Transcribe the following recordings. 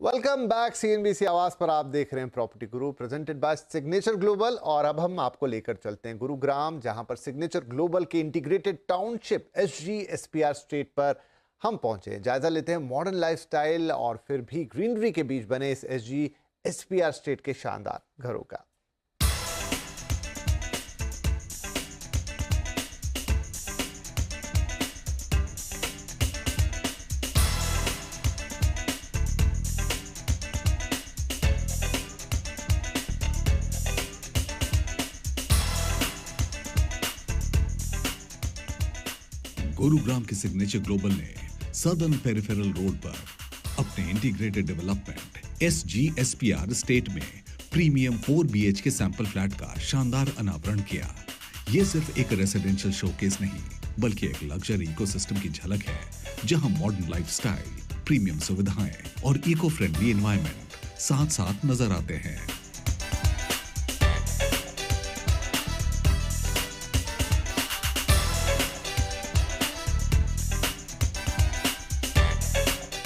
Welcome back. CNBC आवाज पर आप देख रहे हैं property Guru presented by signature global. और अब हम आपको लेकर चलते हैं गुरुग्राम, जहां पर सिग्नेचर ग्लोबल के इंटीग्रेटेड टाउनशिप SGSPR स्टेट पर हम पहुंचे। जायजा लेते हैं मॉडर्न लाइफस्टाइल और फिर भी ग्रीनरी के बीच बने इस SGSPR स्टेट के शानदार घरों का। गुरुग्राम के सिग्नेचर ग्लोबल ने सदर्न पेरिफेरल रोड पर अपने इंटीग्रेटेड डेवलपमेंट SGSPR स्टेट में प्रीमियम 4 BHK सैंपल फ्लैट का शानदार अनावरण किया। ये सिर्फ एक रेसिडेंशियल शोकेस नहीं, बल्कि एक लग्जरी इकोसिस्टम की झलक है, जहां मॉडर्न लाइफस्टाइल, प्रीमियम सुविधाएं और इको फ्रेंडली एनवायरनमेंट साथ साथ नजर आते हैं।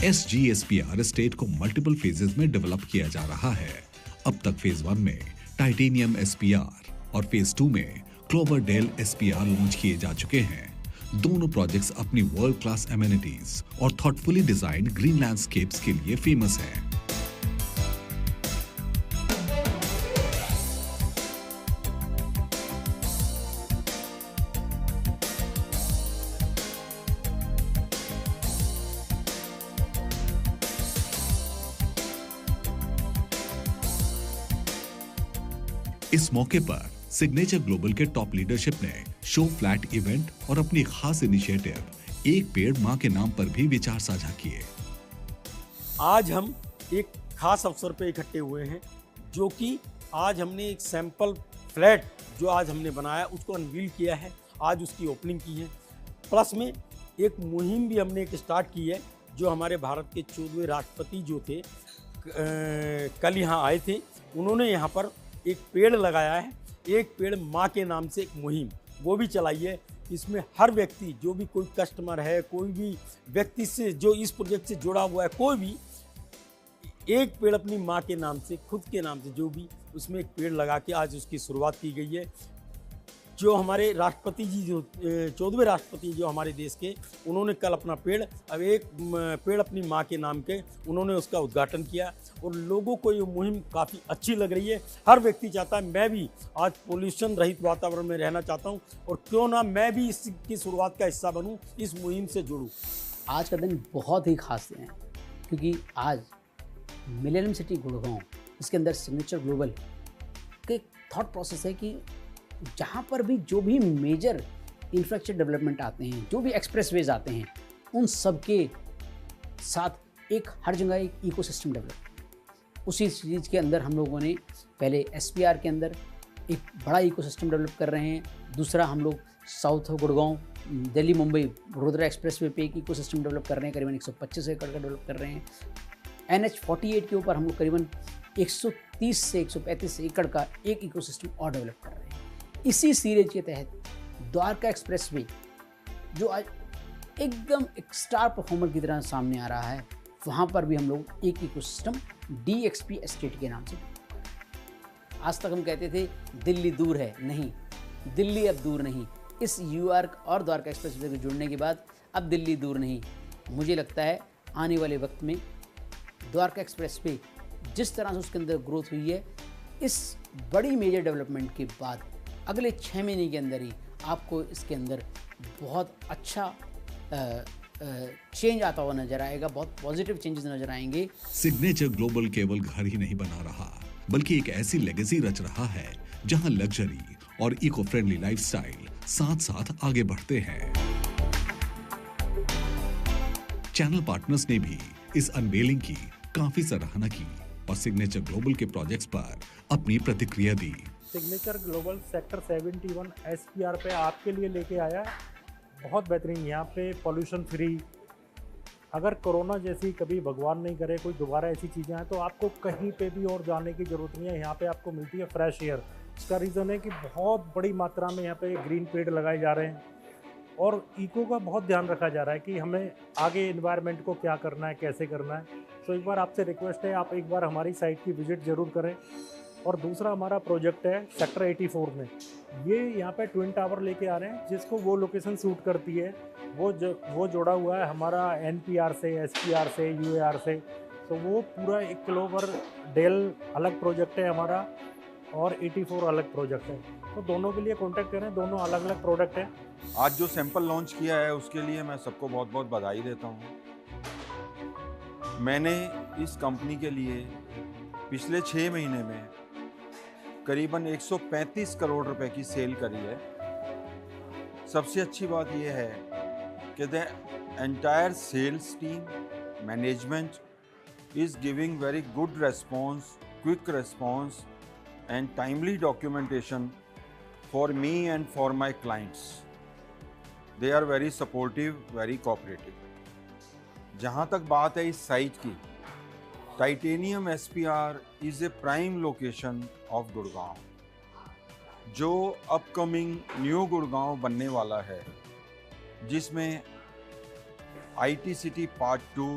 SGSPR स्टेट को मल्टीपल फेजेस में डेवलप किया जा रहा है। अब तक फेज 1 में टाइटेनियम SPR और फेज 2 में क्लोवरडेल SPR लॉन्च किए जा चुके हैं। दोनों प्रोजेक्ट्स अपनी वर्ल्ड क्लास एमिनिटीज और थॉटफुली डिजाइन्ड ग्रीन लैंडस्केप्स के लिए फेमस हैं। इस मौके पर सिग्नेचर ग्लोबल के टॉप लीडरशिप ने शो फ्लैट इवेंट और अपनी खास इनिशिएटिव एक पेड़ मां के नाम पर भी विचार साझा किए। आज हम एक खास अवसर पे इकट्ठे हुए हैं, जो कि आज हमने एक सैंपल फ्लैट जो आज हमने बनाया उसको अनवील किया है, आज उसकी ओपनिंग की है। प्लस में एक मुहिम भी हमने एक स्टार्ट की है, जो हमारे भारत के 14वें राष्ट्रपति जो थे कल यहाँ आए थे, उन्होंने यहाँ पर एक पेड़ लगाया है, एक पेड़ माँ के नाम से एक मुहिम वो भी चलाई है। इसमें हर व्यक्ति, जो भी कोई कस्टमर है, कोई भी व्यक्ति से जो इस प्रोजेक्ट से जुड़ा हुआ है, कोई भी एक पेड़ अपनी माँ के नाम से, खुद के नाम से, जो भी उसमें एक पेड़ लगा के आज उसकी शुरुआत की गई है। जो हमारे राष्ट्रपति जी, जो 14वें राष्ट्रपति जो हमारे देश के, उन्होंने कल अपना पेड़, अब एक पेड़ अपनी माँ के नाम के, उन्होंने उसका उद्घाटन किया और लोगों को ये मुहिम काफ़ी अच्छी लग रही है। हर व्यक्ति चाहता है मैं भी आज पोल्यूशन रहित वातावरण में रहना चाहता हूँ, और क्यों ना मैं भी इसकी शुरुआत का हिस्सा बनूँ, इस मुहिम से जुड़ूँ। आज का दिन बहुत ही खास है, क्योंकि आज मिलेनियम सिटी गुड़गांव, इसके अंदर सिग्नेचर ग्लोबल के थॉट प्रोसेस है कि जहाँ पर भी जो भी मेजर इंफ्रास्ट्रक्चर डेवलपमेंट आते हैं, जो भी एक्सप्रेसवेज आते हैं, उन सब के साथ एक हर जगह एक इकोसिस्टम डेवलप। उसी चीज़ के अंदर हम लोगों ने पहले SPR के अंदर एक बड़ा इकोसिस्टम डेवलप कर रहे हैं। दूसरा, हम लोग साउथ गुड़गांव दिल्ली मुंबई वडोदरा एक्सप्रेसवे पे एक इकोसिस्टम डेवलप कर रहे हैं, करीबन 125 एकड़ का डेवलप कर रहे हैं। NH48 के ऊपर हम लोग करीबन 130 से 135 एकड़ का एक इकोसिस्टम और डेवलप कर रहे हैं। इसी सीरीज के तहत द्वारका एक्सप्रेसवे, जो आज एकदम एक स्टार परफॉर्मर की तरह सामने आ रहा है, वहाँ पर भी हम लोग एक इकोसिस्टम DXP एस्टेट के नाम से। आज तक हम कहते थे दिल्ली दूर है, नहीं, दिल्ली अब दूर नहीं। इस UR और द्वारका एक्सप्रेसवे के जुड़ने के बाद अब दिल्ली दूर नहीं। मुझे लगता है आने वाले वक्त में द्वारका एक्सप्रेसवे जिस तरह से उसके अंदर ग्रोथ हुई है, इस बड़ी मेजर डेवलपमेंट के बाद अगले 6 महीने के अंदर ही आपको इसके अंदर बहुत अच्छा चेंज आता हुआ नजर आएगा, बहुत पॉजिटिव चेंजेस नजर आएंगे। सिग्नेचर ग्लोबल केवल घर ही नहीं बना रहा, बल्कि एक ऐसी लेगेसी रच रहा है जहां लग्जरी और इको फ्रेंडली लाइफस्टाइल साथ साथ आगे बढ़ते हैं। चैनल पार्टनर्स ने भी इस अनवेलिंग की काफी सराहना की और सिग्नेचर ग्लोबल के प्रोजेक्ट्स पर अपनी प्रतिक्रिया दी। सिग्नेचर ग्लोबल सेक्टर 71 SPR पे आपके लिए लेके आया है, बहुत बेहतरीन। यहाँ पे पॉल्यूशन फ्री, अगर कोरोना जैसी कभी भगवान नहीं करे कोई दोबारा ऐसी चीज़ें हैं, तो आपको कहीं पे भी और जाने की ज़रूरत नहीं है। यहाँ पे आपको मिलती है फ्रेश एयर। इसका रीज़न है कि बहुत बड़ी मात्रा में यहाँ पे ग्रीन पेड़ लगाए जा रहे हैं। और इको का बहुत ध्यान रखा जा रहा है कि हमें आगे इन्वायरमेंट को क्या करना है, कैसे करना है। तो एक बार आपसे रिक्वेस्ट है, आप एक बार हमारी साइट की विजिट ज़रूर करें। और दूसरा हमारा प्रोजेक्ट है सेक्टर 84 में, ये यहाँ पे ट्विन टावर लेके आ रहे हैं, जिसको वो लोकेशन सूट करती है, वो जोड़ा हुआ है हमारा NPR से, SPR से, UAR से। तो वो पूरा 1 किलोवर डेल अलग प्रोजेक्ट है हमारा और 84 अलग प्रोजेक्ट है। तो दोनों के लिए कांटेक्ट करें, दोनों अलग अलग प्रोडक्ट हैं। आज जो सैंपल लॉन्च किया है उसके लिए मैं सबको बहुत बहुत बधाई देता हूँ। मैंने इस कंपनी के लिए पिछले 6 महीने में करीबन 135 करोड़ रुपए की सेल करी है। सबसे अच्छी बात यह है कि the entire sales team management is giving very good response, quick response and timely documentation for me and for my clients. They are very supportive, very cooperative. जहाँ तक बात है इस साइट की, titanium SPR is a prime location of Gurgaon, जो upcoming new Gurgaon बनने वाला है, जिसमें IT city part 2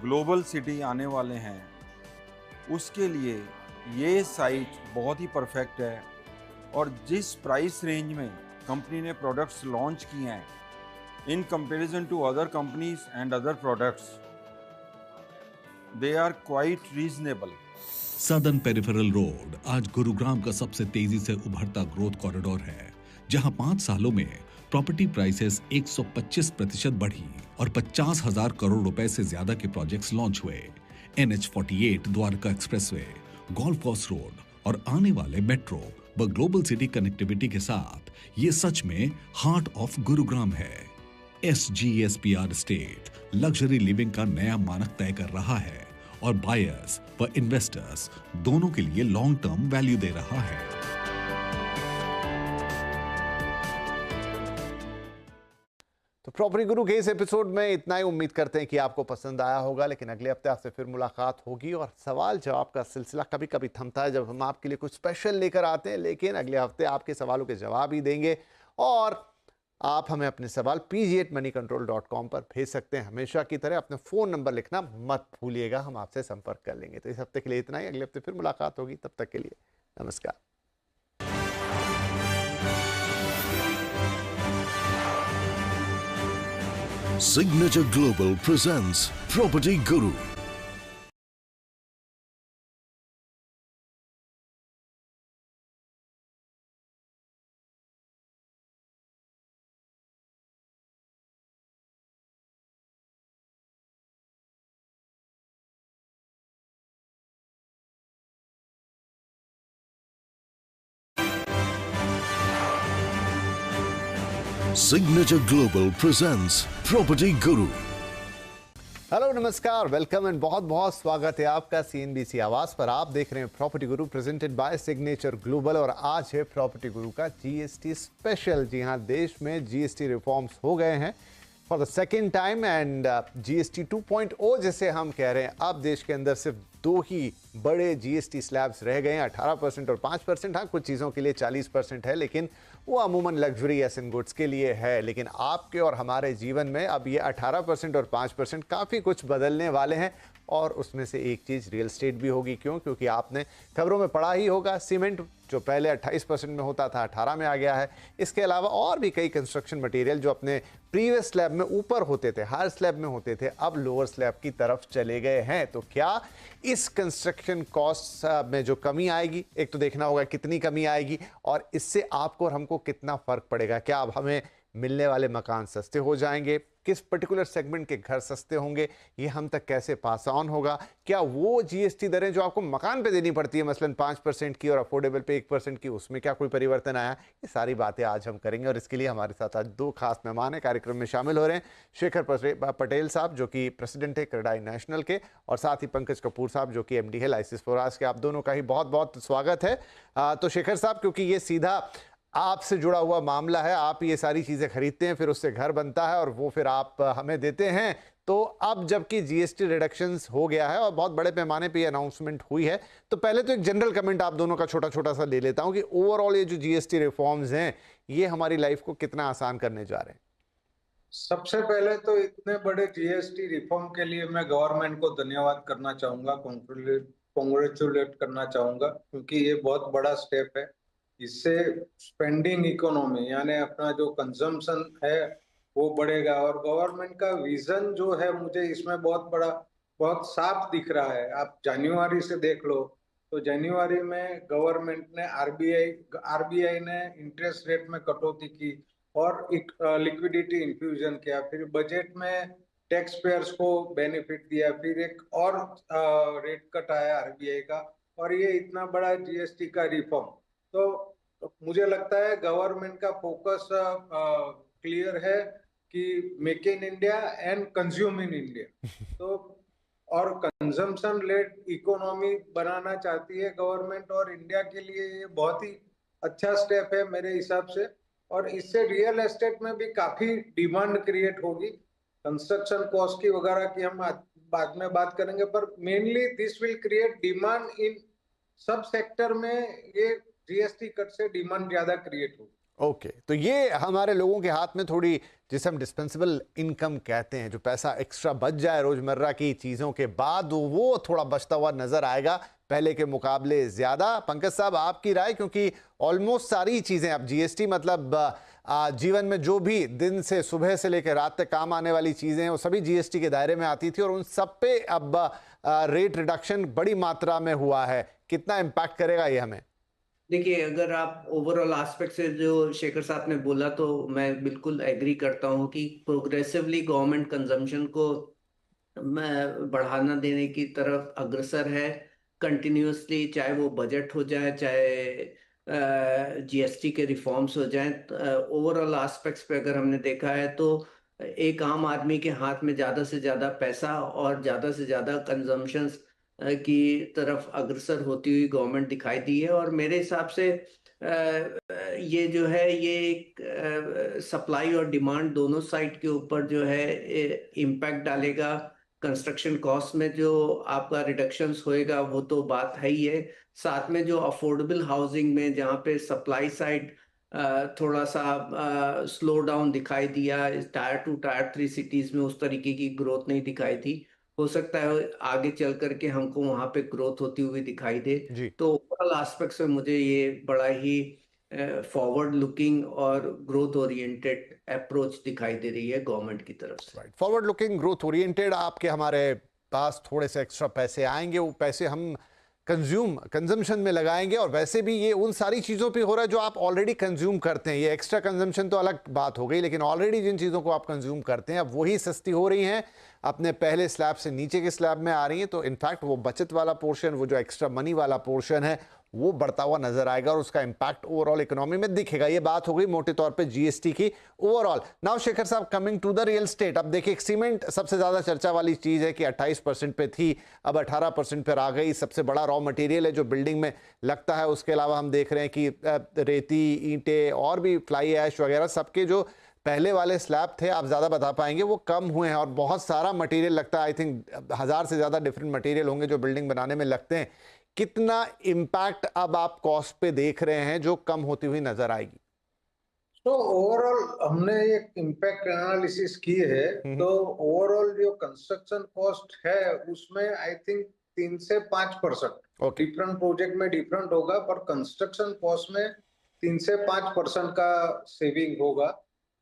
global city आने वाले हैं। उसके लिए ये साइट बहुत ही परफेक्ट है। और जिस प्राइस रेंज में कंपनी ने प्रोडक्ट्स लॉन्च किए हैं, in comparison to other companies and other products, they are quite reasonable. Southern peripheral road आज गुरुग्राम का सबसे तेजी से उभरता ग्रोथ कॉरिडोर है, जहां 5 सालों में प्रॉपर्टी प्राइसेस 125% बढ़ी और 50,000 करोड़ रुपए से ज्यादा के प्रोजेक्ट्स लॉन्च हुए। NH48 Dwarka expressway, golf course road और आने वाले मेट्रो व ग्लोबल सिटी कनेक्टिविटी के साथ ये सच में हार्ट ऑफ गुरुग्राम है। SGSPR स्टेट लग्जरी लिविंग का नया मानक तय कर रहा है और बायर्स व इन्वेस्टर्स दोनों के लिए लॉन्ग टर्म वैल्यू दे रहा है। तो प्रॉपर्टी गुरु के इस एपिसोड में इतना ही। उम्मीद करते हैं कि आपको पसंद आया होगा, लेकिन अगले हफ्ते आपसे फिर मुलाकात होगी और सवाल जवाब का सिलसिला कभी कभी थमता है जब हम आपके लिए कुछ स्पेशल लेकर आते हैं, लेकिन अगले हफ्ते आपके सवालों के जवाब ही देंगे। और आप हमें अपने सवाल pg@moneycontrol.com पर भेज सकते हैं। हमेशा की तरह अपना फ़ोन नंबर लिखना मत भूलिएगा, हम आपसे संपर्क कर लेंगे। तो इस हफ्ते के लिए इतना ही, अगले हफ्ते फिर मुलाकात होगी। तब तक के लिए नमस्कार। Signature Global presents Property Guru. Signature Global presents Property Guru. Hello नमस्कार, वेलकम एंड बहुत बहुत स्वागत है आपका CNBC आवाज पर। आप देख रहे हैं property Guru presented by signature global और आज है प्रॉपर्टी गुरु का GST स्पेशल। जी हाँ, देश में GST रिफॉर्म्स हो गए हैं for the second time and GST 2.0 जिसे हम कह रहे हैं। अब देश के अंदर सिर्फ 2 ही बड़े GST स्लैब्स रह गए हैं, 18% और 5%। हाँ, कुछ चीज़ों के लिए 40% है, लेकिन वो अमूमन लग्जरी एंड गुड्स के लिए है। लेकिन आपके और हमारे जीवन में अब ये 18% और 5% काफ़ी कुछ बदलने वाले हैं। और उसमें से एक चीज़ रियल एस्टेट भी होगी। क्यों? क्योंकि आपने खबरों में पढ़ा ही होगा, सीमेंट जो पहले 28% में होता था 18 में आ गया है। इसके अलावा और भी कई कंस्ट्रक्शन मटेरियल जो अपने प्रीवियस स्लैब में ऊपर होते थे, हर स्लैब में होते थे, अब लोअर स्लैब की तरफ चले गए हैं। तो क्या इस कंस्ट्रक्शन कॉस्ट में जो कमी आएगी, एक तो देखना होगा कितनी कमी आएगी और इससे आपको और हमको कितना फ़र्क पड़ेगा। क्या अब हमें मिलने वाले मकान सस्ते हो जाएंगे? किस पर्टिकुलर सेगमेंट के घर सस्ते होंगे? ये हम तक कैसे पास ऑन होगा? क्या वो GST दरें जो आपको मकान पे देनी पड़ती है, मसलन 5% की और अफोर्डेबल पे 1% की, उसमें क्या कोई परिवर्तन आया? ये सारी बातें आज हम करेंगे और इसके लिए हमारे साथ आज 2 खास मेहमान हैं, कार्यक्रम में शामिल हो रहे हैं। शेखर पटेल साहब जो कि प्रेसिडेंट है क्रेडाई नेशनल के, और साथ ही पंकज कपूर साहब जो कि MD है लाइसिस फोराज के। आप दोनों का ही बहुत बहुत स्वागत है। तो शेखर साहब, क्योंकि ये सीधा आपसे जुड़ा हुआ मामला है, आप ये सारी चीज़ें खरीदते हैं, फिर उससे घर बनता है और वो फिर आप हमें देते हैं, तो अब जबकि जीएसटी रिडक्शंस हो गया है और बहुत बड़े पैमाने पे अनाउंसमेंट हुई है, तो पहले तो एक जनरल कमेंट आप दोनों का छोटा छोटा सा ले लेता हूं कि ओवरऑल ये जो जीएसटी रिफॉर्म्स हैं ये हमारी लाइफ को कितना आसान करने जा रहे हैं। सबसे पहले तो इतने बड़े जीएसटी रिफॉर्म के लिए मैं गवर्नमेंट को धन्यवाद करना चाहूंगा, कॉन्ग्रेचुलेट करना चाहूंगा, क्योंकि ये बहुत बड़ा स्टेप है। इससे स्पेंडिंग इकोनॉमी यानी अपना जो कंजम्पशन है वो बढ़ेगा और गवर्नमेंट का विजन जो है मुझे इसमें बहुत साफ दिख रहा है। आप जनवरी से देख लो तो जनवरी में गवर्नमेंट ने आरबीआई ने इंटरेस्ट रेट में कटौती की और एक लिक्विडिटी इन्फ्यूजन किया, फिर बजट में टैक्स पेयर्स को बेनिफिट दिया, फिर एक और रेट कट आया आरबीआई का, और ये इतना बड़ा जीएसटी का रिफॉर्म। तो मुझे लगता है गवर्नमेंट का फोकस क्लियर है कि make in India and consume in India. तो और कंजम्पशन लेड इकोनॉमी बनाना चाहती है गवर्नमेंट, और इंडिया के लिए ये बहुत ही अच्छा स्टेप है मेरे हिसाब से। और इससे रियल एस्टेट में भी काफी डिमांड क्रिएट होगी। कंस्ट्रक्शन कॉस्ट की वगैरह की हम बाद में बात करेंगे, पर mainly this will create demand in सब सेक्टर में। ये जीएसटी कट से डिमांड ज्यादा क्रिएट होगी। ओके, तो ये हमारे लोगों के हाथ में थोड़ी, जिसे हम डिस्पेंसेबल इनकम कहते हैं, जो पैसा एक्स्ट्रा बच जाए रोजमर्रा की चीजों के बाद, वो थोड़ा बचता हुआ नजर आएगा पहले के मुकाबले ज्यादा। पंकज साहब, आपकी राय, क्योंकि ऑलमोस्ट सारी चीजें, अब जीएसटी मतलब जीवन में जो भी दिन से सुबह से लेकर रात तक काम आने वाली चीजें हैं वो सभी जीएसटी के दायरे में आती थी और उन सब पे अब रेट रिडक्शन बड़ी मात्रा में हुआ है। कितना इम्पैक्ट करेगा ये हमें? देखिए, अगर आप ओवरऑल एस्पेक्ट से जो शेखर साहब ने बोला तो मैं बिल्कुल एग्री करता हूँ कि प्रोग्रेसिवली गवर्नमेंट कंजम्पशन को बढ़ाना देने की तरफ अग्रसर है कंटिन्यूसली, चाहे वो बजट हो जाए, चाहे जीएसटी के रिफॉर्म्स हो जाएं। ओवरऑल एस्पेक्ट्स पे अगर हमने देखा है तो एक आम आदमी के हाथ में ज़्यादा से ज़्यादा पैसा और ज़्यादा से ज़्यादा कंजम्पशंस की तरफ अग्रसर होती हुई गवर्नमेंट दिखाई दी है। और मेरे हिसाब से ये जो है ये एक सप्लाई और डिमांड दोनों साइड के ऊपर जो है इम्पैक्ट डालेगा। कंस्ट्रक्शन कॉस्ट में जो आपका रिडक्शंस होएगा वो तो बात है ही है, साथ में जो अफोर्डेबल हाउसिंग में जहाँ पे सप्लाई साइड थोड़ा सा स्लो डाउन दिखाई दिया, टायर 2 टायर 3 सिटीज में उस तरीके की ग्रोथ नहीं दिखाई थी। हो सकता है आगे चल करके हमको वहां पे ग्रोथ होती हुई दिखाई दे। तो ओवरऑल एस्पेक्ट्स में मुझे ये बड़ा ही फॉरवर्ड लुकिंग और ग्रोथ ओरिएंटेड अप्रोच दिखाई दे रही है गवर्नमेंट की तरफ से। Forward looking, growth oriented. आपके हमारे पास थोड़े से एक्स्ट्रा पैसे आएंगे, वो पैसे हम कंजम्पशन में लगाएंगे, और वैसे भी ये उन सारी चीज़ों पे हो रहा है जो आप ऑलरेडी कंज्यूम करते हैं। ये एक्स्ट्रा कंजम्पशन तो अलग बात हो गई, लेकिन ऑलरेडी जिन चीज़ों को आप कंज्यूम करते हैं अब वही सस्ती हो रही हैं, अपने पहले स्लैब से नीचे के स्लैब में आ रही हैं। तो इनफैक्ट वो बचत वाला पोर्शन, वो जो एक्स्ट्रा मनी वाला पोर्शन है, वो बढ़ता हुआ नजर आएगा और उसका इंपैक्ट ओवरऑल इकोनॉमी में दिखेगा। ये बात हो गई मोटे तौर पे जीएसटी की ओवरऑल। नाउ शेखर साहब, coming to the real estate, अब देखिए सीमेंट सबसे ज्यादा चर्चा वाली चीज है कि 28% पे थी, अब 18% पर आ गई। सबसे बड़ा रॉ मटेरियल है जो बिल्डिंग में लगता है। उसके अलावा हम देख रहे हैं कि रेती, ईंटें और भी फ्लाई ऐश वगैरह सबके जो पहले वाले स्लैब थे, आप ज़्यादा बता पाएंगे, वो कम हुए हैं और बहुत सारा मटेरियल लगता है। आई थिंक 1000 से ज़्यादा डिफरेंट मटेरियल होंगे जो बिल्डिंग बनाने में लगते हैं। कितना इम्पैक्ट अब आप कॉस्ट पे देख रहे हैं जो कम होती हुई नजर आएगी? तो ओवरऑल हमने एक इम्पैक्ट एनालिसिस की है, तो ओवरऑल जो कंस्ट्रक्शन कॉस्ट है उसमें आई थिंक 3 से 5%। डिफरेंट प्रोजेक्ट में डिफरेंट होगा, पर कंस्ट्रक्शन कॉस्ट में 3 से 5% का सेविंग होगा,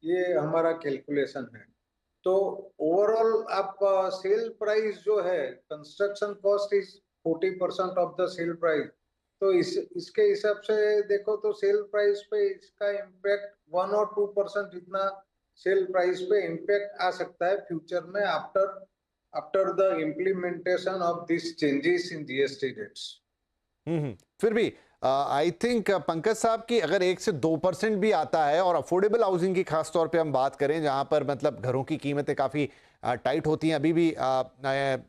ये हमारा कैलकुलेशन है। तो ओवरऑल आप सेल प्राइस जो है, construction cost is 40% of the sale price. तो इसके हिसाब से देखो तो सेल प्राइस पे इसका इम्पैक्ट 1 और 2% इतना सेल प्राइस पे इम्पैक्ट आ सकता है फ्यूचर में after the implementation of this changes in GST rates. फिर भी आई थिंक पंकज साहब की अगर 1 से 2% भी आता है, और अफोर्डेबल हाउसिंग की खास तौर पे हम बात करें जहां पर मतलब घरों की कीमतें काफ़ी टाइट होती हैं, अभी भी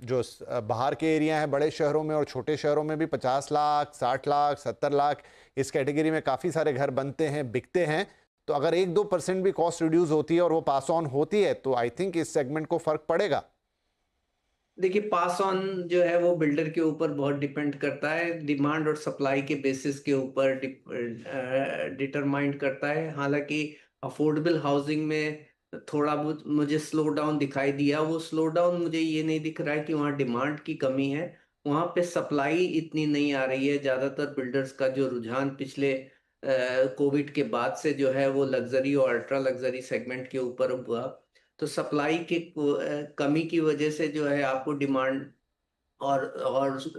जो बाहर के एरिया हैं बड़े शहरों में और छोटे शहरों में भी 50 लाख, 60 लाख, 70 लाख इस कैटेगरी में काफ़ी सारे घर बनते हैं, बिकते हैं। तो अगर 1-2% भी कॉस्ट रिड्यूस होती है और वो पास ऑन होती है तो आई थिंक इस सेगमेंट को फर्क पड़ेगा। देखिए, पास ऑन जो है वो बिल्डर के ऊपर बहुत डिपेंड करता है, डिमांड और सप्लाई के बेसिस के ऊपर डिटरमाइंड करता है। हालांकि अफोर्डेबल हाउसिंग में थोड़ा बहुत मुझे स्लो डाउन दिखाई दिया। वो स्लो डाउन मुझे ये नहीं दिख रहा है कि वहाँ डिमांड की कमी है, वहाँ पे सप्लाई इतनी नहीं आ रही है। ज़्यादातर बिल्डर्स का जो रुझान पिछले कोविड के बाद से जो है वो लग्जरी और अल्ट्रा लग्जरी सेगमेंट के ऊपर हुआ। तो सप्लाई की कमी की वजह से जो है आपको डिमांड और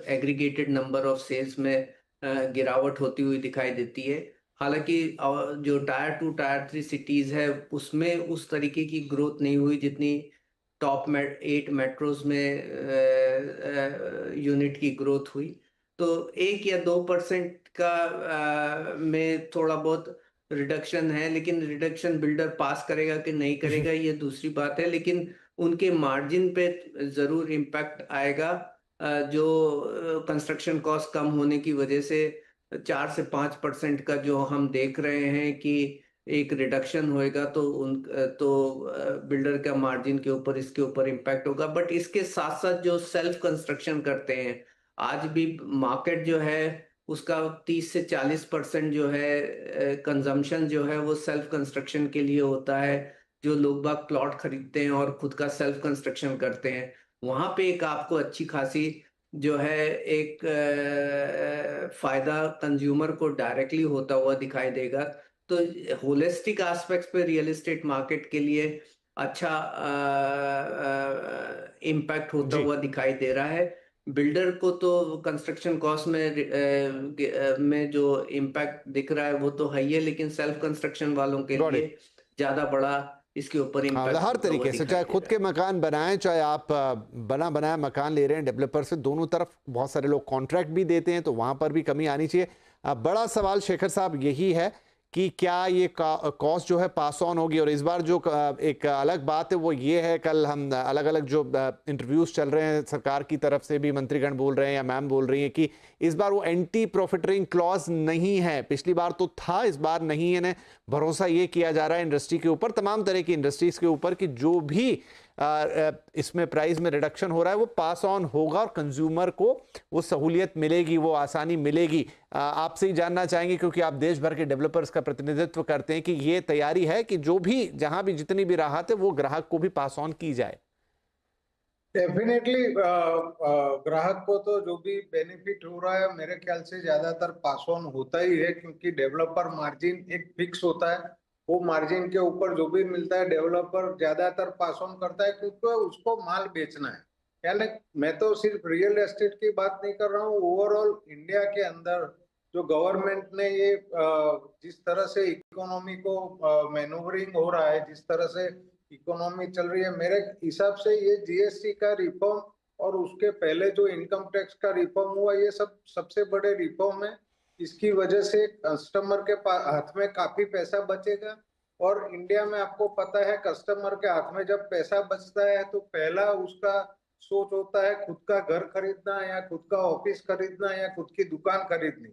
एग्रीगेटेड नंबर ऑफ सेल्स में गिरावट होती हुई दिखाई देती है। हालांकि जो टायर 2 टायर 3 सिटीज है उसमें उस तरीके की ग्रोथ नहीं हुई जितनी टॉप 8 मेट्रोज में यूनिट की ग्रोथ हुई। तो 1 या 2% का में थोड़ा बहुत रिडक्शन है, लेकिन रिडक्शन बिल्डर पास करेगा कि नहीं करेगा ये दूसरी बात है। लेकिन उनके मार्जिन पे जरूर इम्पैक्ट आएगा। जो कंस्ट्रक्शन कॉस्ट कम होने की वजह से 4 से 5% का जो हम देख रहे हैं कि एक रिडक्शन होएगा, तो बिल्डर का मार्जिन के ऊपर इसके ऊपर इम्पैक्ट होगा। बट इसके साथ साथ जो सेल्फ कंस्ट्रक्शन करते हैं, आज भी मार्केट जो है उसका 30 से 40% जो है कंजम्पशन जो है वो सेल्फ कंस्ट्रक्शन के लिए होता है। जो लोग बाग प्लॉट खरीदते हैं और खुद का सेल्फ कंस्ट्रक्शन करते हैं, वहां पे एक आपको अच्छी खासी जो है एक फायदा कंज्यूमर को डायरेक्टली होता हुआ दिखाई देगा। तो होलिस्टिक एस्पेक्ट्स पे रियल एस्टेट मार्केट के लिए अच्छा इम्पैक्ट होता हुआ दिखाई दे रहा है। बिल्डर को तो कंस्ट्रक्शन कॉस्ट में जो इम्पैक्ट दिख रहा है वो तो है ही है, लेकिन सेल्फ कंस्ट्रक्शन वालों के लिए ज्यादा बड़ा इसके ऊपर इम्पैक्ट हर तरीके से, चाहे खुद के मकान बनाएं, चाहे आप बना बनाया मकान ले रहे हैं डेवलपर से, दोनों तरफ बहुत सारे लोग कॉन्ट्रैक्ट भी देते हैं, तो वहां पर भी कमी आनी चाहिए। बड़ा सवाल शेखर साहब यही है कि क्या ये कॉस्ट जो है पास ऑन होगी। और इस बार जो एक अलग बात है वो ये है, कल हम अलग अलग जो इंटरव्यूज चल रहे हैं सरकार की तरफ से भी मंत्रीगण बोल रहे हैं या मैम बोल रही हैं कि इस बार वो एंटी प्रॉफिटरिंग क्लॉज नहीं है। पिछली बार तो था, इस बार नहीं है। भरोसा ये किया जा रहा है इंडस्ट्री के ऊपर, तमाम तरह की इंडस्ट्रीज के ऊपर, कि जो भी इसमें प्राइस में रिडक्शन हो रहा है वो पास ऑन होगा और कंज्यूमर को वो सहूलियत मिलेगी, वो आसानी मिलेगी। आपसे ही जानना चाहेंगे, क्योंकि आप देश भर के डेवलपर्स का प्रतिनिधित्व करते हैं, कि ये तैयारी है कि जो भी जहां भी जितनी भी राहत है वो ग्राहक को भी पास ऑन की जाए। डेफिनेटली ग्राहक को तो जो भी बेनिफिट हो रहा है मेरे ख्याल से ज्यादातर पास ऑन होता ही है, क्योंकि डेवलपर मार्जिन एक फिक्स होता है। वो मार्जिन के ऊपर जो भी मिलता है डेवलपर ज्यादातर पास ऑन करता है, क्योंकि उसको माल बेचना है। यानी मैं तो सिर्फ रियल एस्टेट की बात नहीं कर रहा हूँ, ओवरऑल इंडिया के अंदर जो गवर्नमेंट ने ये जिस तरह से इकोनॉमी को मैनूवरिंग हो रहा है, जिस तरह से इकोनॉमी चल रही है, मेरे हिसाब से ये जीएसटी का रिफॉर्म और उसके पहले जो इनकम टैक्स का रिफॉर्म हुआ, ये सबसे बड़े रिफॉर्म है। इसकी वजह से कस्टमर के हाथ में काफी पैसा बचेगा। और इंडिया में आपको पता है, कस्टमर के हाथ में जब पैसा बचता है तो पहला उसका सोच होता है खुद का घर खरीदना या खुद का ऑफिस खरीदना या खुद की दुकान खरीदनी।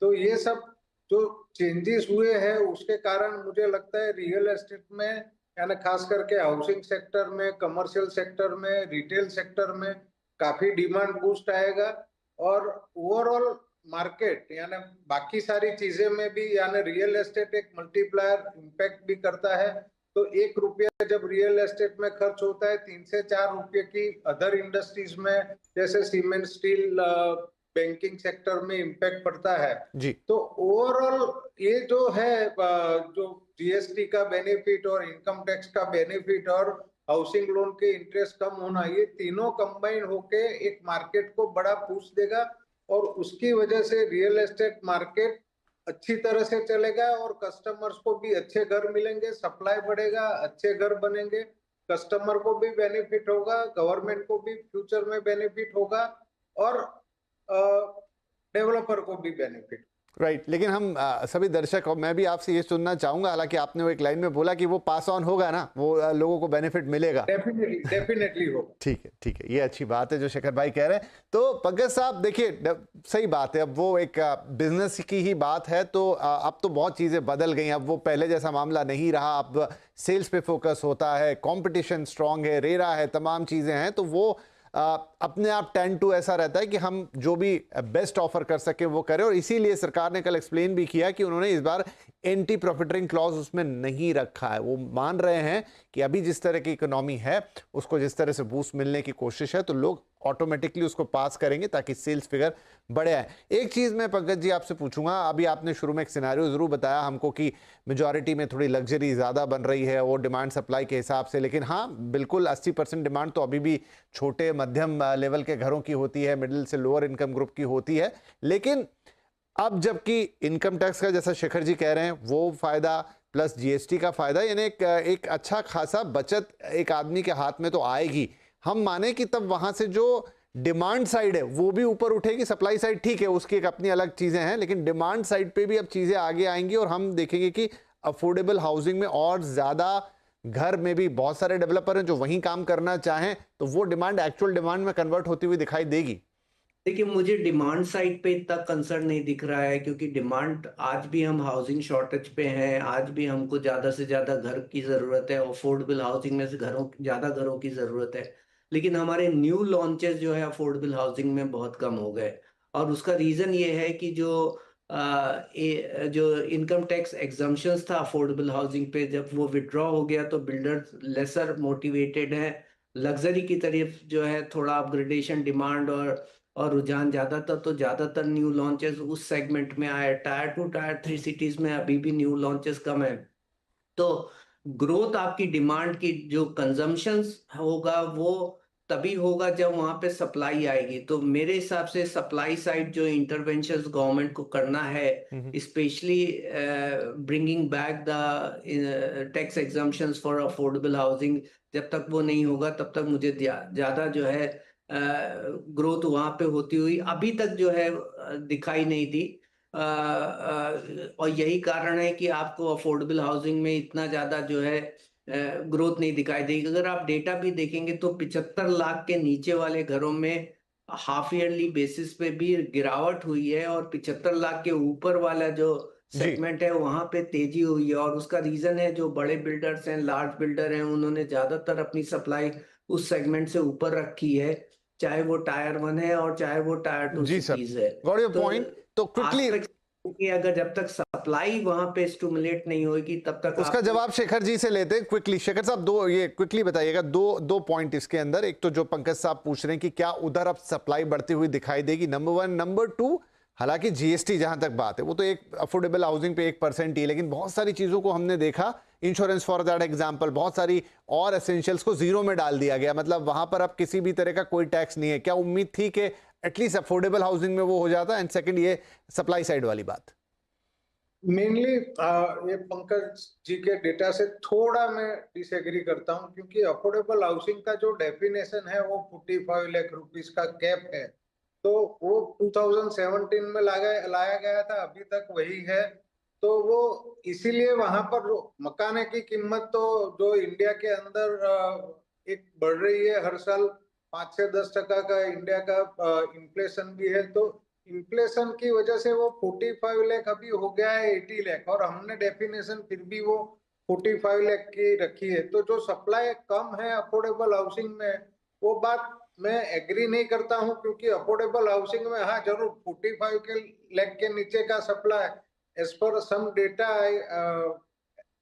तो ये सब जो चेंजेस हुए हैं उसके कारण मुझे लगता है रियल एस्टेट में, यानी खास करके हाउसिंग सेक्टर में, कमर्शियल सेक्टर में, रिटेल सेक्टर में काफी डिमांड बूस्ट आएगा। और ओवरऑल मार्केट यानी बाकी सारी चीजें में भी, यानी रियल एस्टेट एक मल्टीप्लायर इम्पैक्ट भी करता है। तो 1 रुपया जब रियल एस्टेट में खर्च होता है, 3 से 4 रुपये की अदर इंडस्ट्रीज में जैसे सीमेंट, स्टील, बैंकिंग सेक्टर में इम्पैक्ट पड़ता है जी। तो ओवरऑल ये जो है, जो जीएसटी का बेनिफिट और इनकम टैक्स का बेनिफिट और हाउसिंग लोन के इंटरेस्ट कम होना, ये तीनों कंबाइन होके एक मार्केट को बड़ा पुश देगा। और उसकी वजह से रियल एस्टेट मार्केट अच्छी तरह से चलेगा और कस्टमर्स को भी अच्छे घर मिलेंगे, सप्लाई बढ़ेगा, अच्छे घर बनेंगे, कस्टमर को भी बेनिफिट होगा, गवर्नमेंट को भी फ्यूचर में बेनिफिट होगा और डेवलपर को भी बेनिफिट। राइट। लेकिन हम सभी दर्शक और मैं भी आपसे ये सुनना चाहूंगा, हालांकि आपने वो एक लाइन में बोला कि वो पास ऑन होगा ना, वो लोगों को बेनिफिट मिलेगा। डेफिनेटली होगा। ठीक है, ये अच्छी बात है जो शेखर भाई कह रहे हैं। तो पंकज साहब देखिए, सही बात है, अब वो एक बिजनेस की ही बात है, तो अब तो बहुत चीजें बदल गई। अब वो पहले जैसा मामला नहीं रहा, अब सेल्स पे फोकस होता है, कॉम्पिटिशन स्ट्रांग है, रेरा है, तमाम चीजें हैं। तो वो अपने आप 10 टू ऐसा रहता है कि हम जो भी बेस्ट ऑफर कर सके वो करें, और इसीलिए सरकार ने कल एक्सप्लेन भी किया कि उन्होंने इस बार एंटी प्रॉफिटरिंग क्लॉज उसमें नहीं रखा है। वो मान रहे हैं कि अभी जिस तरह की इकोनॉमी है उसको जिस तरह से बूस्ट मिलने की कोशिश है तो लोग ऑटोमेटिकली उसको पास करेंगे ताकि सेल्स फिगर बढ़े आए। एक चीज मैं पंकज जी आपसे पूछूंगा, अभी आपने शुरू में एक सिनेरियो जरूर बताया हमको कि मेजॉरिटी में थोड़ी लग्जरी ज्यादा बन रही है वो डिमांड सप्लाई के हिसाब से, लेकिन हाँ बिल्कुल 80% डिमांड तो अभी भी छोटे मध्यम लेवल के घरों की होती है, मिडिल से लोअर इनकम ग्रुप की होती है। लेकिन अब जबकि इनकम टैक्स का जैसा शेखर जी कह रहे हैं वो फायदा प्लस जीएसटी का फायदा, यानी एक अच्छा खासा बचत एक आदमी के हाथ में तो आएगी। हम माने कि तब वहां से जो डिमांड साइड है वो भी ऊपर उठेगी, सप्लाई साइड ठीक है उसकी एक अपनी अलग चीजें हैं, लेकिन डिमांड साइड पे भी अब चीजें आगे आएंगी और हम देखेंगे कि अफोर्डेबल हाउसिंग में और ज्यादा घर में भी बहुत सारे डेवलपर हैं जो वहीं काम करना चाहें तो वो डिमांड एक्चुअल डिमांड में कन्वर्ट होती हुई दिखाई देगी। देखिए, मुझे डिमांड साइड पे इतना कंसर्न नहीं दिख रहा है, क्योंकि डिमांड आज भी हम हाउसिंग शॉर्टेज पे हैं, आज भी हमको ज़्यादा से ज़्यादा घर की ज़रूरत है, अफोर्डेबल हाउसिंग में से ज़्यादा घरों की ज़रूरत है। लेकिन हमारे न्यू लॉन्चेस जो है अफोर्डेबल हाउसिंग में बहुत कम हो गए, और उसका रीज़न ये है कि जो इनकम टैक्स एग्जम्पशंस था अफोर्डेबल हाउसिंग पे, जब वो विड्रॉ हो गया तो बिल्डर्स लेसर मोटिवेटेड है, लग्जरी की तरफ जो है थोड़ा अपग्रेडेशन डिमांड और रुझान ज़्यादा था, तो ज़्यादातर न्यू लॉन्चेस उस सेगमेंट में आए। टायर 2 टायर 3 सिटीज़ में अभी भी न्यू लॉन्चेस कम है। तो ग्रोथ आपकी डिमांड की जो कंजम्पशंस होगा वो तभी होगा जब वहां पे सप्लाई आएगी। तो मेरे हिसाब से सप्लाई साइड जो इंटरवेंशंस गवर्नमेंट को करना है, specially bringing back the tax exemptions for affordable housing, जब तक वो नहीं होगा तब तक मुझे ज़्यादा जो है ग्रोथ वहां पे होती हुई अभी तक जो है दिखाई नहीं दी। और यही कारण है कि आपको अफोर्डेबल हाउसिंग में इतना ज्यादा जो है ग्रोथ नहीं दिखाई देगी। अगर आप डेटा भी देखेंगे तो 75 लाख के नीचे वाले घरों में हाफ ईयरली बेसिस पे भी गिरावट हुई है, और 75 लाख के ऊपर वाला जो सेगमेंट है वहां पे तेजी हुई है। और उसका रीजन है जो बड़े बिल्डर्स हैं, लार्ज बिल्डर हैं, उन्होंने ज्यादातर अपनी सप्लाई उस सेगमेंट से ऊपर रखी है, चाहे वो टायर 1 है और चाहे वो टायर 2 सिटीज है। Got your point. तो क्विकली कि अगर जब तक सप्लाई वहां पे स्टिमुलेट नहीं होगी तब तक उसका जवाब शेखर जी से लेते हैं क्विकली। शेखर साहब दो ये क्विकली बताइएगा, दो पॉइंट इसके अंदर। एक तो जो पंकज साहब पूछ रहे हैं कि क्या उधर अब सप्लाई बढ़ती हुई दिखाई देगी, नंबर 1। नंबर 2, हालांकि जीएसटी जहां तक बात है वो तो एक अफोर्डेबल हाउसिंग पे 1% ही है, लेकिन बहुत सारी चीजों को हमने देखा, इंश्योरेंस फॉर दैट एग्जांपल, बहुत सारी और एसेंशियल्स को जीरो में डाल दिया गया, मतलब वहां पर अब किसी भी तरह का कोई टैक्स नहीं है। क्या उम्मीद थी कि एटलीस्ट अफोर्डेबल हाउसिंग में वो हो जाता? एंड सेकंड, ये सप्लाई साइड वाली बात। मेनली ये पंकज जी के डेटा से थोड़ा मैं डिसएग्री करता हूं, क्योंकि अफोर्डेबल हाउसिंग का जो डेफिनेशन है वो 45 लाख रुपीस का कैप है, तो वो 2017 में लाया गया था, अभी तक वही है। तो वो इसीलिए वहां पर जो मकाने की कीमत तो जो इंडिया के अंदर एक बढ़ रही है हर साल 5 से 10% का इंडिया का इन्फ्लेशन भी है, तो इन्फ्लेशन की वजह से वो 45 लाख अभी हो गया है 80 लाख, और हमने डेफिनेशन फिर भी वो 45 लाख की रखी है। तो जो सप्लाई कम है अफोर्डेबल हाउसिंग में, वो बात मैं एग्री नहीं करता हूं, क्योंकि अफोर्डेबल हाउसिंग में हाँ जरूर 45 लाख के नीचे का supply as per some data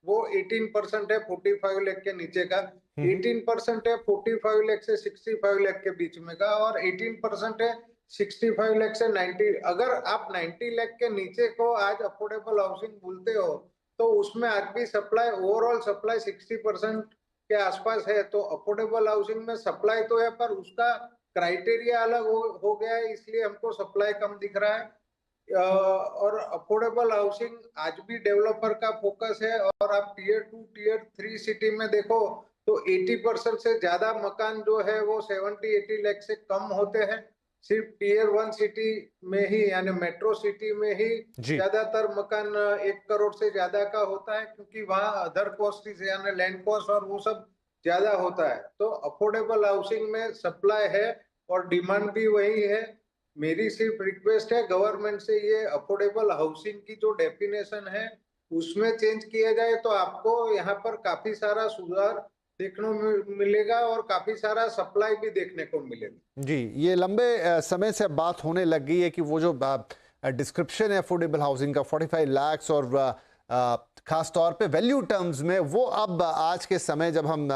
वो 18% है 45 लाख के नीचे का, 18% है 45 लाख से 65 लाख के बीच में का, और 18% है 65 लाख से 90। अगर आप 90 लाख के नीचे को आज अफोर्डेबल हाउसिंग बोलते हो तो उसमें आज भी सप्लाई, ओवरऑल सप्लाई 60% के आसपास है। तो अफोर्डेबल हाउसिंग में सप्लाई तो है, पर उसका क्राइटेरिया अलग हो गया है, इसलिए हमको सप्लाई कम दिख रहा है। और अफोर्डेबल हाउसिंग आज भी डेवलपर का फोकस है, और आप टीयर 2 टीयर 3 सिटी में देखो तो 80% से ज्यादा मकान जो है वो 70-80 लाख से कम होते हैं। सिर्फ टीयर 1 सिटी में ही, यानी मेट्रो सिटी में ही ज्यादातर मकान 1 करोड़ से ज्यादा का होता है, क्योंकि वहाँ अदर कॉस्ट यानी लैंड कॉस्ट और वो सब ज्यादा होता है। तो अफोर्डेबल हाउसिंग में सप्लाई है और डिमांड भी वही है। मेरी सिर्फ रिक्वेस्ट है गवर्नमेंट से, ये अफोर्डेबल हाउसिंग की जो डेफिनेशन है उसमें चेंज किया जाए तो आपको यहाँ पर काफी सारा सुधार देखने को मिलेगा और काफी सारा सप्लाई भी देखने को मिलेगा। जी, ये लंबे समय से बात होने लग गई है कि वो जो डिस्क्रिप्शन है अफोर्डेबल हाउसिंग का 45 लाख और खास तौर पे वैल्यू टर्म्स में, वो अब आज के समय जब हम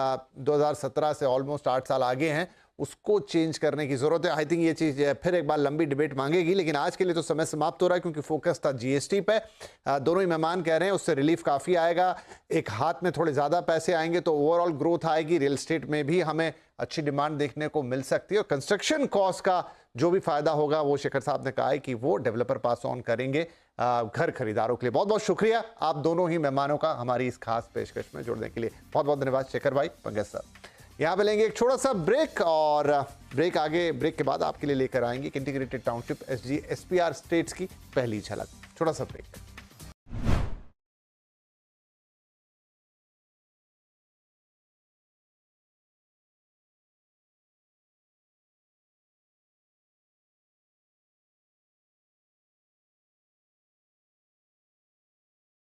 2017 से ऑलमोस्ट 8 साल आगे हैं, उसको चेंज करने की ज़रूरत है। आई थिंक ये चीज़ फिर एक बार लंबी डिबेट मांगेगी, लेकिन आज के लिए तो समय समाप्त हो रहा है क्योंकि फोकस था जीएसटी पे। दोनों ही मेहमान कह रहे हैं उससे रिलीफ काफ़ी आएगा, एक हाथ में थोड़े ज़्यादा पैसे आएंगे तो ओवरऑल ग्रोथ आएगी, रियल एस्टेट में भी हमें अच्छी डिमांड देखने को मिल सकती है और कंस्ट्रक्शन कॉस्ट का जो भी फायदा होगा वो शेखर साहब ने कहा है कि वो डेवलपर पास ऑन करेंगे घर खरीदारों के लिए। बहुत बहुत शुक्रिया आप दोनों ही मेहमानों का हमारी इस खास पेशकश में जुड़ने के लिए। बहुत बहुत धन्यवाद शेखर भाई, पंकज सर। यहाँ पे लेंगे एक छोटा सा ब्रेक और ब्रेक के बाद आपके लिए लेकर आएंगे integrated township SG SPR states की पहली झलक। छोटा सा ब्रेक।